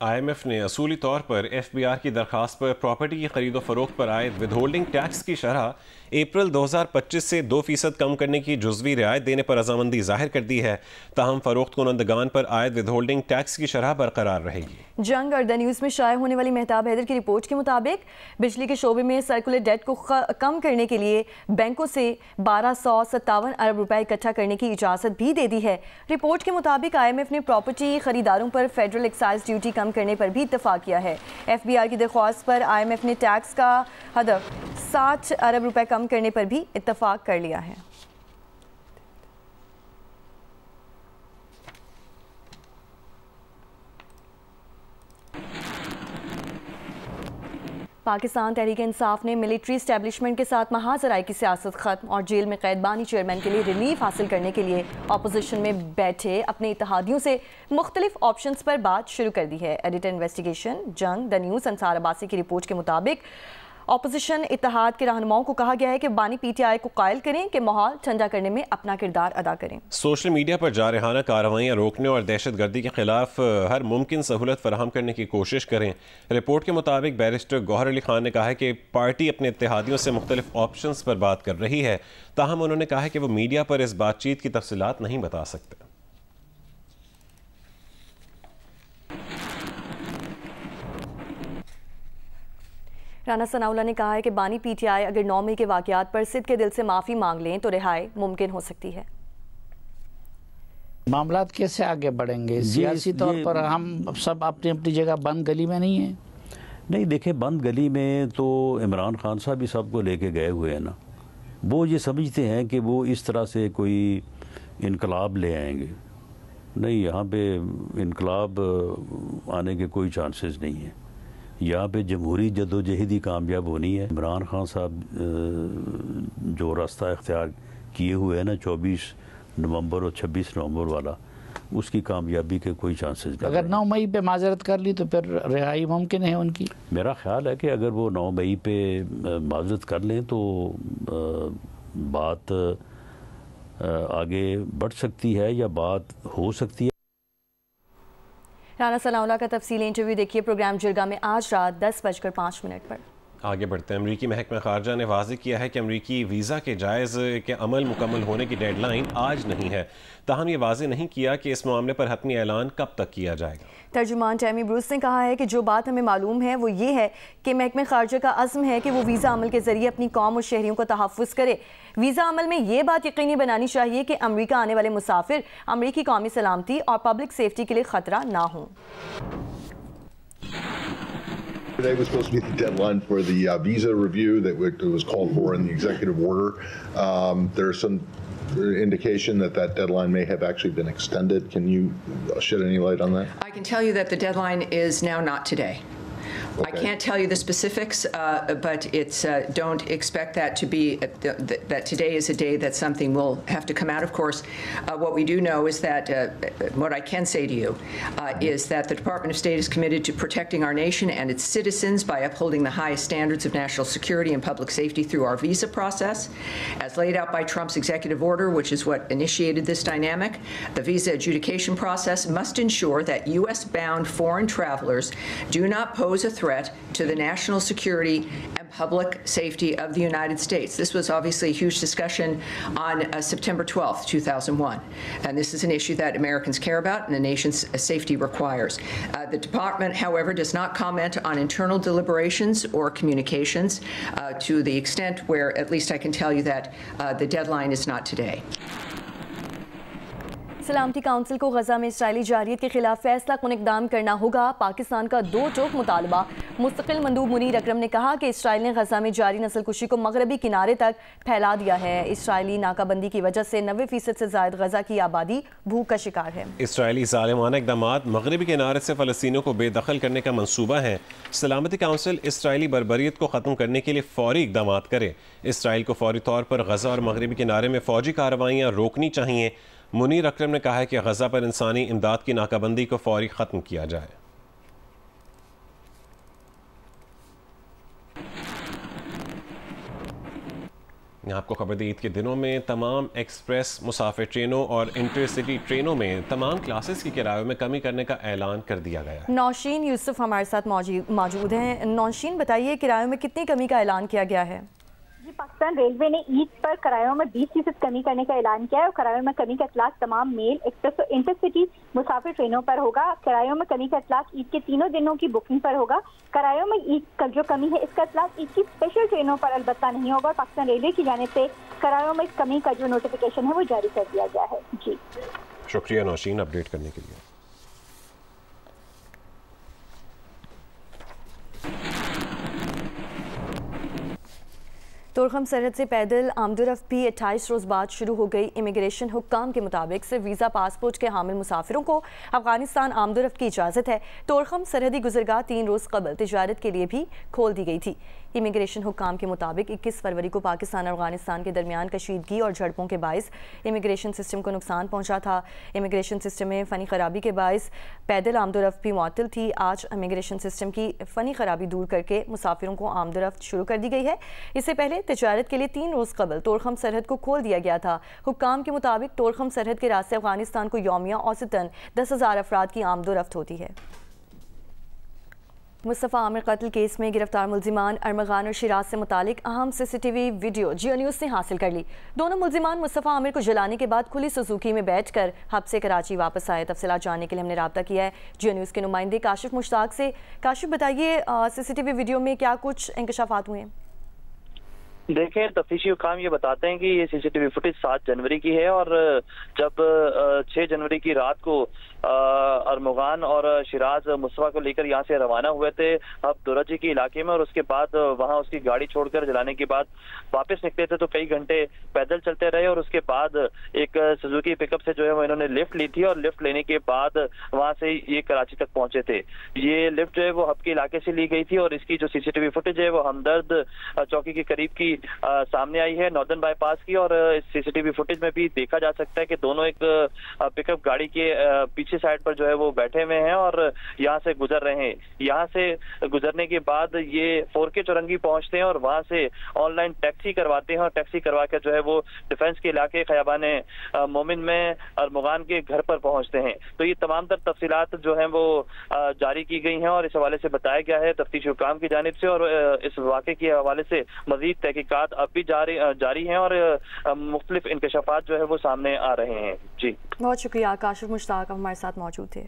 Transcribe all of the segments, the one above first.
IMF ने असूली तौर पर FBR की दरख्वास्त पर प्रॉपर्टी की खरीदो फरोख्त पर आयद विदहोल्डिंग टैक्स की शरह अप्रैल 2025 से 2% कम करने की जुज़वी रियायत देने पर रजामंदी जाहिर कर दी है। ताहम फरोख्त कुनंदगान पर आयद विदहोल्डिंग टैक्स की शरह बरकरार रहेगी। जंग और द न्यूज़ में शाये होने वाली मेहताब हैदर की रिपोर्ट के मुताबिक बिजली के शोबे में सर्कुलर डेट को कम करने के लिए बैंकों से 1257 अरब रुपए इकट्ठा करने की इजाज़त भी दे दी है। रिपोर्ट के मुताबिक IMF ने प्रॉपर्टी खरीदारों पर फेडरल एक्साइज ड्यूटी कम करने पर भी इत्तफाक किया है। FBR की दरख्वास्त पर IMF ने टैक्स का हदफ 60 अरब रुपए कम करने पर भी इत्तफाक कर लिया है। पाकिस्तान तहरीक इंसाफ ने मिलिट्री स्टैब्लिशमेंट के साथ महाजराई की सियासत खत्म और जेल में कैदबानी चेयरमैन के लिए रिलीफ हासिल करने के लिए अपोजिशन में बैठे अपने इत्तेहादियों से मुख्तलिफ ऑप्शंस पर बात शुरू कर दी है। एडिटर इन्वेस्टिगेशन जंग द न्यूज़ अंसार अब्बासी की रिपोर्ट के मुताबिक अपोजिशन इत्तेहाद के रहनुमाओं को कहा गया है कि बानी PTI को कायल करें कि माहौल ठंडा करने में अपना किरदार अदा करें। सोशल मीडिया पर जारहाना कार्रवाइयाँ रोकने और दहशत गर्दी के खिलाफ हर मुमकिन सहूलत फराहम करने की कोशिश करें। रिपोर्ट के मुताबिक बैरिस्टर गौहर अली खान ने कहा है कि पार्टी अपने इत्तेहादियों से मुख्तलिफ ऑप्शंस पर बात कर रही है। ताहम उन्होंने कहा है कि वो मीडिया पर इस बातचीत की तफसीलात नहीं बता सकते। राना सनाउल्लाह ने कहा है कि बानी PTI अगर 9 मई के वाक़यात पर सिद्ध के दिल से माफ़ी मांग लें तो रिहाई मुमकिन हो सकती है। मामलात कैसे आगे बढ़ेंगे? सियासी तौर पर हम सब अपनी अपनी जगह बंद गली में नहीं है। नहीं, देखे बंद गली में तो इमरान खान साहब भी सबको लेके गए हुए हैं ना। वो ये समझते हैं कि वो इस तरह से कोई इनकलाब ले आएंगे। नहीं, यहाँ पे इनकलाब आने के कोई चांसेस नहीं है। यहाँ पे जमहूरी जदोजहद ही कामयाब होनी है। इमरान खान साहब जो रास्ता इख्तियार किए हुए हैं ना 24 नवंबर और 26 नवंबर वाला, उसकी कामयाबी के कोई चांसेस नहीं। अगर 9 मई पे माजरत कर ली तो फिर रिहाई मुमकिन है उनकी। मेरा ख्याल है कि अगर वो 9 मई पे माजरत कर लें तो बात आगे बढ़ सकती है या बात हो सकती है। राना सनाउल्लाह का तफसीली इंटरव्यू देखिए प्रोग्राम जिरगा में आज रात 10:05 पर। आगे बढ़ते हैं। अमरीकी महकमा खारजा ने वाज़ेह किया है कि अमरीकी वीज़ा के जायज़ के अमल मुकम्मल होने की डेडलाइन आज नहीं है। ताहम ये वाज़ेह नहीं किया कि इस मामले पर हतमी ऐलान कब तक किया जाएगा। तर्जुमान टैमी ब्रूस ने कहा है कि जो बात हमें मालूम है वो ये है कि महकमा खारजा का अज़्म है कि वो वीज़ा अमल के ज़रिए अपनी कौम और शहरियों को तहफ़्फ़ुज़ करे। वीज़ा अमल में ये बात यकीनी बनानी चाहिए कि अमरीका आने वाले मुसाफिर अमरीकी कौमी सलामती और पब्लिक सेफ्टी के लिए ख़तरा ना हो। Today was supposed to be the deadline for the visa review that was called for in the executive order. There's some indication that that deadline may have actually been extended. Can you shed any light on that? I can tell you that the deadline is now not today. Okay. I can't tell you the specifics, but it's don't expect that to be that today is a day that something will have to come out. Of course, what we do know is that what I can say to you is that the Department of State is committed to protecting our nation and its citizens by upholding the highest standards of national security and public safety through our visa process, as laid out by Trump's executive order, which is what initiated this dynamic. The visa adjudication process must ensure that U.S.-bound foreign travelers do not pose a threat to the national security and public safety of the United States. This was obviously a huge discussion on September 12th, 2001. And this is an issue that Americans care about and the nation's safety requires. The department, however, does not comment on internal deliberations or communications to the extent where at least I can tell you that the deadline is not today. सलामती council को गजा में Israeli जारियत के खिलाफ फैसला कुन इक़दाम करना होगा। पाकिस्तान का दो टोक मुतालबा मुस्तकिल मंदूब मुनीर अकरम ने कहा कि इसराइल ने गजा में जारी नस्लकुशी को मगरबी किनारे तक फैला दिया है। इसराइली नाकाबंदी की वजह से 90% से ज़ायद गजा की आबादी भूख का शिकार है। इसराइली ज़ालिमाना इक़दामात मगरबी किनारे से फ़लस्तीनियों को बेदखल करने का मंसूबा है। सलामती काउंसिल इसराइली बर्बरियत को ख़त्म करने के लिए फ़ौरी इक़दामात करे। इसराइल को फ़ौरी तौर पर गजा और मगरबी किनारे में फ़ौजी कार्रवाइयाँ रोकनी चाहिए। मुनीर अकरम ने कहा है कि गजा पर इंसानी इमदाद की नाकाबंदी को फौरी ख़त्म किया जाए। यहाँ आपको खबर दी, ईद के दिनों में तमाम एक्सप्रेस मुसाफिर ट्रेनों और इंटरसिटी ट्रेनों में तमाम क्लासेस की किरायों में कमी करने का ऐलान कर दिया गया है। नौशीन यूसुफ हमारे साथ मौजूद हैं। नौशीन, बताइए किरायों में कितनी कमी का ऐलान किया गया है? जी, पाकिस्तान रेलवे ने ईद पर किरायों में 20% कमी करने का ऐलान किया है और किरायों में कमी का इतलाक तमाम मेल, एक्सप्रेस और इंटरसिटी मुसाफिर ट्रेनों पर होगा। किरायों में कमी का इतलाक ईद के तीनों दिनों की बुकिंग पर होगा। किरायों में ईद का जो कमी है इसका इतलाक ईद की स्पेशल ट्रेनों पर अलबत्ता नहीं होगा। पाकिस्तान रेलवे की जानिब से किरायों में इस कमी का जो नोटिफिकेशन है वो जारी कर दिया गया है। जी शुक्रिया नौशीन अपडेट करने के लिए। तोरखम सरहद से पैदल आमदोरफ्त भी 28 रोज़ बाद शुरू हो गई। इमिग्रेशन हुक्काम के मुताबिक सिर्फ वीज़ा पासपोर्ट के हामिल मुसाफिरों को अफगानिस्तान आमदोरफ्त की इजाज़त है। तोरखम सरहदी गुजरगाह 3 रोज़ कबल तिजारत के लिए भी खोल दी गई थी। इमिग्रेशन हुक्काम के मुताबिक 21 फरवरी को पाकिस्तान और अफगानिस्तान के दरमियान कशीदगी और झड़पों के बायस इमिग्रेशन सिस्टम को नुकसान पहुंचा था। इमिग्रेशन सिस्टम में फ़नी खराबी के बायस पैदल आमदोरफ्त भी मुअत्तल थी। आज इमिग्रेशन सिस्टम की फ़नी खराबी दूर करके मुसाफिरों को आमदोरफ्त शुरू कर दी गई है। इससे पहले तिजारत के लिए 3 रोज़ कबल तोरखम सरहद को खोल दिया गया था। हुक्काम के मुताबिक तोरखम सरहद के रास्ते अफगानिस्तान को यौमिया औसतन 10,000 अफराद की आमदोरफ्त होती है। मुस्तफ़ा आमिर कत्ल केस में गिरफ्तार मुल्जिमान अरमगान और शिराज से मुतालिक अहम CCTV वीडियो जियो न्यूज़ ने हासिल कर ली। दोनों मुल्जिमान मुस्तफ़ा आमिर को जलाने के बाद खुली सुजुकी में बैठकर हब से कराची वापस आए। तफसीलात जानने के लिए हमने राब्ता किया है जियो न्यूज़ के नुमाइंदे काशिफ मुश्ताक से। काशिफ, बताइए CCTV वीडियो में क्या कुछ इंकशाफात हुए हैं? देखें, तफ्तीशी हुकाम ये बताते हैं कि ये CCTV फुटेज 7 जनवरी की है और जब 6 जनवरी की रात को अरमगान और शिराज मुस्तफ़ा को लेकर यहाँ से रवाना हुए थे अब दुराजी के इलाके में, और उसके बाद वहाँ उसकी गाड़ी छोड़कर जलाने के बाद वापस निकले थे तो कई घंटे पैदल चलते रहे और उसके बाद एक सुजुकी पिकअप से जो है वो इन्होंने लिफ्ट ली थी और लिफ्ट लेने के बाद वहाँ से ये कराची तक पहुंचे थे। ये लिफ्ट जो है वो हब के इलाके से ली गई थी और इसकी जो CCTV फुटेज है वो हमदर्द चौकी के करीब की सामने आई है, नॉर्दर्न बाईपास की। और इस CCTV फुटेज में भी देखा जा सकता है कि दोनों एक पिकअप गाड़ी के पीछे साइड पर जो है वो बैठे हुए हैं और यहाँ से गुजर रहे हैं। यहाँ से गुजरने के बाद ये 4K चौरंगी पहुंचते हैं और वहां से ऑनलाइन टैक्सी करवाते हैं और टैक्सी करवा कर जो है वो डिफेंस के इलाके खयाबान मोमिन में अरमगान के घर पर पहुंचते हैं। तो ये तमाम तर तफसीलात जो है वो जारी की गई हैं और इस हवाले से बताया गया है तफ्तीश हुकाम की जानिब से, और इस वाक़े के हवाले से मजीद तहकीकात अब भी जारी हैं और मुख्तलिफ इंकशाफात जो है वो सामने आ रहे हैं। जी बहुत शुक्रिया काशिफ मुश्ताक हमारे साथ मौजूद थे।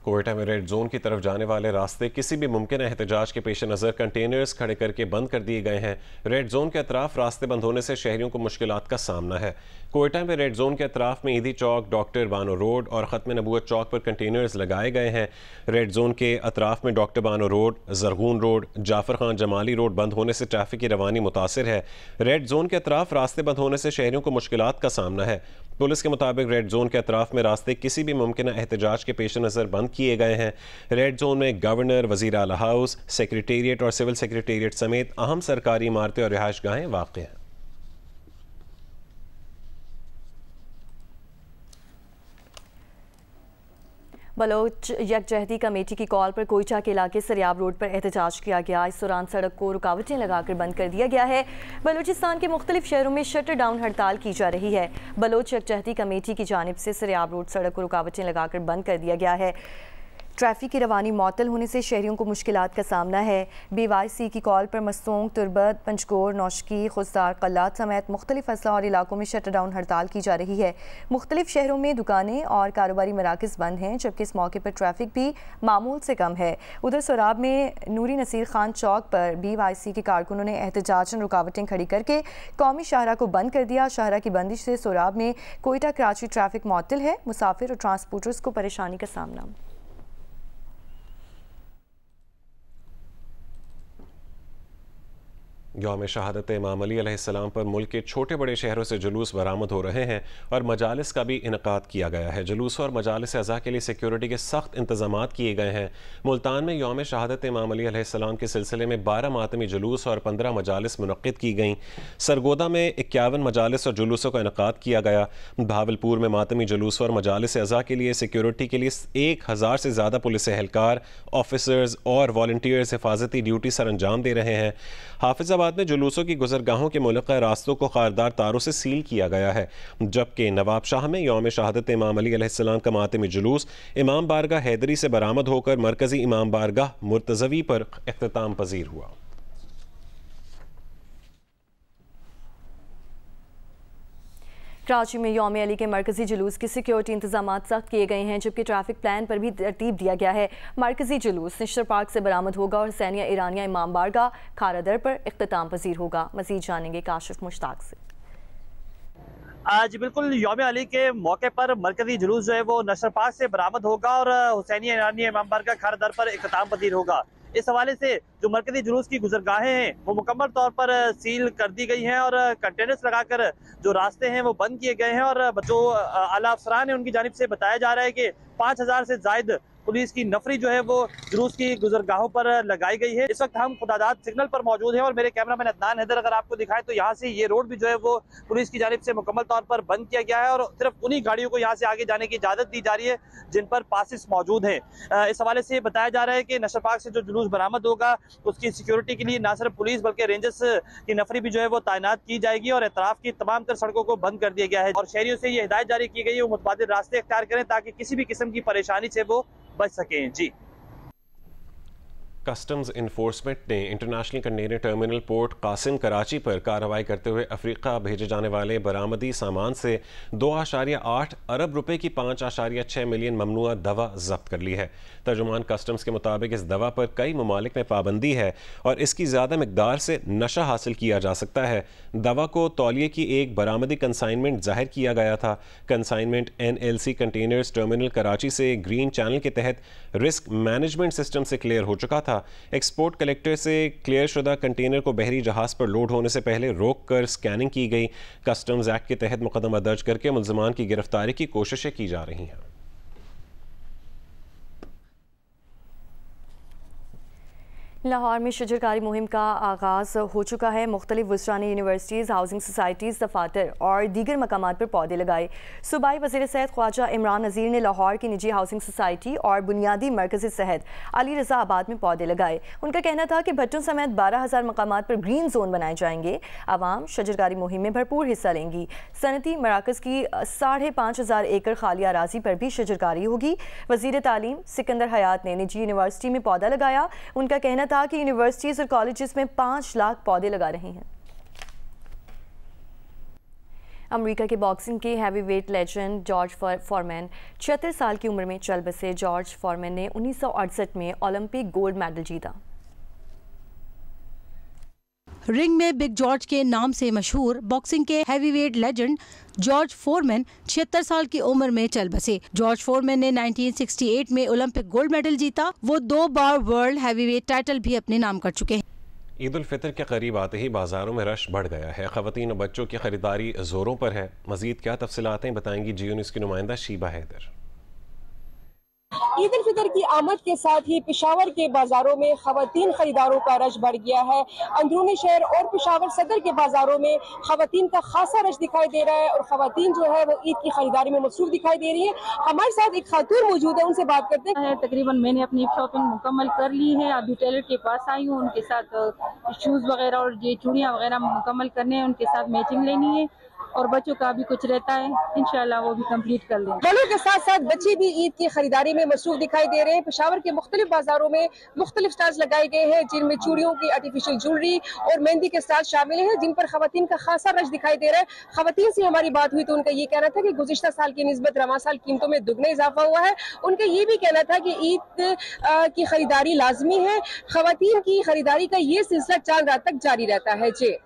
कोयटा में रेड जोन की तरफ जाने वाले रास्ते किसी भी मुमकिन एहतजाज के पेश नज़र कंटेनर्स खड़े करके बंद कर दिए गए हैं। रेड जोन के अतराफ रास्ते बंद होने से शहरियों को मुश्किलात का सामना है। कोयटा में रेड जोन के अतराफ में ईदी चौक, डॉक्टर बानो रोड और ख़त्म नबूवत चौक पर कंटेनर्स लगाए गए हैं। रेड जोन के अतराफ में doctor Bano road, Zarghoon road, Jafar Khan Jamali road बंद होने से ट्रैफिक की रवानी मुतासिर है। रेड जोन के अतराफ रास्ते बंद होने से शहरियों को मुश्किलात का सामना है। पुलिस के मुताबिक रेड जोन के अतराफ में रास्ते किसी भी मुमकिन एहतजाज के पेश नज़र बंद किए गए हैं। रेड जोन में गवर्नर, वज़ीर आला हाउस, सेक्रेटेरिएट और सिविल सेक्रेटेरिएट समेत अहम सरकारी इमारतें और रिहाइश गाहें वाक़ हैं। बलोच यकजहती कमेटी की कॉल पर कोयटा के इलाके सरियाब रोड पर एहतजाज किया गया। इस दौरान सड़क को रुकावटें लगाकर बंद कर दिया गया है। बलूचिस्तान के मुख्तलिफ शहरों में शटर डाउन हड़ताल की जा रही है। बलोच यकजहती कमेटी की जानिब से सरियाब रोड सड़क को रुकावटें लगाकर बंद कर दिया गया है। ट्रैफिक की रवानी मअतल होने से शहरियों को मुश्किलात का सामना है। BYC की कॉल पर मस्तोंग, तुरबत, पंचकोर, नौशकी, खुजदार, कल्लात समेत मुख्तलिफ अजला और इलाकों में शटर डाउन हड़ताल की जा रही है। मुख्तलिफ शहरों में दुकानें और कारोबारी मराकज़ बंद हैं, जबकि इस मौके पर ट्रैफिक भी मामूल से कम है। उधर सोराब में नूरी नसीर खान चौक पर BYC के कारकुनों ने एहतजाजन रुकावटें खड़ी करके कौमी शाहरा को बंद कर दिया। शाहरा की बंदिश से सोराब में कोयटा कराची ट्रैफिक मअतल है। मुसाफिर और ट्रांसपोर्टर्स को परेशानी का सामना। यौम शहादत इमाम अली अलैहिस्सलाम पर मुल्क के छोटे बड़े शहरों से जुलूस बरामद हो रहे हैं और मजालिस का भी इनकाद किया गया है। जुलूस और मजालिस अज़ा के लिए सिक्योरिटी के सख्त इंतजाम किए गए हैं। मुल्तान में यौम शहादत इमाम अली अलैहिस्सलाम के सिलसिले में 12 मातमी जुलूस और 15 मजालिस मुनक़्क़िद की गईं। सरगोदा में 51 मजालिस और जुलूसों का इनकाद किया गया। भावलपुर में मातमी जुलूस और मजालिस अज़ा के लिए सिक्योरिटी के लिए 1000 से ज़्यादा पुलिस एहलकार, ऑफिसर्स और वॉलंटियर्स हिफाजती ड्यूटी सर अंजाम दे रहे हैं। हाफिजाबाद में जुलूसों की गुजरगाहों के मुल्का रास्तों को खारदार तारों से सील किया गया है, जबकि नवाब शाह में यौम शहादत इमाम अली अलैहिस्सलाम का मातमी जुलूस इमाम बारगाह हैदरी से बरामद होकर मरकजी इमाम बारगाह मुर्तज़वी पर इख्तिताम पजीर हुआ। कराची में यौम अली के मरकजी जुलूस की सिक्योरिटी इंतजाम सख्त किए गए हैं, जबकि ट्रैफिक प्लान पर भी तरतीब दिया गया है। मरकजी जुलूस निश्तर पार्क से बरामद होगा और हुसैनिया ईरानिया इमाम बारगाह खारादर पर इख्तिताम पजीर होगा। मजीद जानेंगे काशिफ मुश्ताक से। आज बिल्कुल यौम अली के मौके पर मरकजी जुलूस जो है वो नशर पार्क से बरामद होगा और हुसैनिया ईरानिया इमाम बारगाह खारादर पर इख्तिताम पजीर होगा। इस हवाले से जो मरकजी जुलूस की गुजरगाहें हैं वो मुकम्मल तौर पर सील कर दी गई हैं और कंटेनर्स लगाकर जो रास्ते हैं वो बंद किए गए हैं और जो आला अफसरान है उनकी जानिब से बताया जा रहा है कि 5000 से जायद पुलिस की नफरी जो है वो जुलूस की गुजरगाहों पर लगाई गई है। इस वक्त हम खुदादाद सिग्नल पर मौजूद हैं और मेरे कैमरामैन अदनान हैदर अगर आपको दिखाए तो यहाँ से ये रोड भी जो है वो पुलिस की जानिब से मुकम्मल तौर पर बंद किया गया है और सिर्फ उन्हीं गाड़ियों को यहाँ से आगे जाने की इजाजत दी जा रही है जिन पर पासिस मौजूद हैं। इस हवाले से बताया जा रहा है कि नशर पार्क से जो जुलूस बरामद होगा उसकी सिक्योरिटी के लिए ना सिर्फ पुलिस बल्कि रेंजर्स की नफरी भी जो है वो तैनात की जाएगी और एतराफ की तमाम तर सड़कों को बंद कर दिया गया है और शहरियों से ये हिदायत जारी की गई है वो मुतबादिल रास्ते इख्तियार करें ताकि किसी भी किस्म की परेशानी से वो बच सकें। जी, कस्टम्स इन्फोर्समेंट ने international container terminal port Qasim Karachi पर कार्रवाई करते हुए अफ्रीका भेजे जाने वाले बरामदी सामान से 2.8 अरब रुपए की 5.6 मिलियन ममनुआ दवा जब्त कर ली है। तर्जुमान कस्टम्स के मुताबिक इस दवा पर कई ममालिक में पाबंदी है और इसकी ज़्यादा मकदार से नशा हासिल किया जा सकता है। दवा को तौलिए की एक बरामदी कंसाइनमेंट जाहिर किया गया था। Consignment NLC containers terminal Karachi से ग्रीन चैनल के तहत रिस्क मैनेजमेंट सिस्टम से क्लियर हो चुका था। एक्सपोर्ट कलेक्टर से क्लियर शुदा कंटेनर को बहरी जहाज पर लोड होने से पहले रोक कर स्कैनिंग की गई। कस्टम्स एक्ट के तहत मुकदमा दर्ज करके मुल्ज़िमान की गिरफ्तारी की कोशिशें की जा रही हैं। लाहौर में शजरकारी मुहिम का आगाज़ हो चुका है। मुख्तलिफ वुज़रानी यूनिवर्सिटीज़, हाउसिंग सोसाइटीज़, दफातर और दीगर मकामात पर पौधे लगाए। सूबाई वज़ीर सेहत ख्वाजा इमरान नज़ीर ने लाहौर की निजी हाउसिंग सोसाइटी और बुनियादी मरकज़ी सेहत अली रज़ा आबाद में पौधे लगाए। उनका कहना था कि भट्टों समेत 12,000 मकामात पर ग्रीन जोन बनाए जाएंगे। आवाम शजरकारी मुहिम में भरपूर हिस्सा लेंगी। सनती मराकज़ की 5,500 एकड़ खाली अराजी पर भी शजरकारी होगी। वज़ीर तालीम सिकंदर हयात ने निजी यूनिवर्सिटी में पौधा लगाया। उनका कहना था कि यूनिवर्सिटीज और कॉलेजेस में 5 लाख पौधे लगा रहे हैं। अमेरिका के बॉक्सिंग के हैवीवेट लेजेंड जॉर्ज फॉरमैन 76 साल की उम्र में चल बसे। जॉर्ज फॉरमैन ने 1968 में ओलंपिक गोल्ड मेडल जीता। रिंग में बिग जॉर्ज के नाम से मशहूर बॉक्सिंग के हैवीवेट लेजेंड जॉर्ज फोरमैन 76 साल की उम्र में चल बसे। जॉर्ज फोरमैन ने 1968 में ओलंपिक गोल्ड मेडल जीता। वो 2 बार वर्ल्ड हैवीवेट टाइटल भी अपने नाम कर चुके हैं। ईद उल फितर के करीब आते ही बाजारों में रश बढ़ गया है। खवातीन और बच्चों की खरीदारी जोरों पर है। मजीद क्या तफसीलात हैं बताएंगी जियो न्यूज़ की नुमाइंदा शीबा हैदर। ईद उल फितर की आमद के साथ ही पेशावर के बाजारों में खवातीन खरीदारों का रश बढ़ गया है। अंदरूनी शहर और पेशावर सदर के बाजारों में खवातीन का खासा रश दिखाई दे रहा है और खवातीन जो है वो ईद की खरीदारी में मसरूफ दिखाई दे रही है। हमारे साथ एक खातून मौजूद है, उनसे बात करते हैं। तकरीबन मैंने अपनी शॉपिंग मुकम्मल कर ली है। अभी टेलर के पास आई हूँ, उनके साथ शूज़ वगैरह और ये चूड़ियाँ वगैरह मुकम्मल करने हैं, उनके साथ मैचिंग लेनी है और बच्चों का भी कुछ रहता है, इंशाल्लाह वो भी कंप्लीट कर लेंगे। बड़ों के साथ साथ बच्चे भी ईद की खरीदारी में मसरूफ दिखाई दे रहे हैं। पेशावर के मुख्तलिफ बाजारों में मुख्तलिफ स्टॉल्स लगाए गए हैं जिनमें चूड़ियों की आर्टिफिशियल ज्वेलरी और मेहंदी के स्टॉल शामिल हैं, जिन पर खवातीन का खासा रश दिखाई दे रहा है। खवातीन से हमारी बात हुई तो उनका ये कहना था कि गुज़िश्ता साल की निस्बत रवां साल कीमतों में दुगना इजाफा हुआ है। उनका ये भी कहना था कि ईद की खरीदारी लाजमी है। खवातीन की खरीदारी का ये सिलसिला 4 रात तक जारी रहता है। जी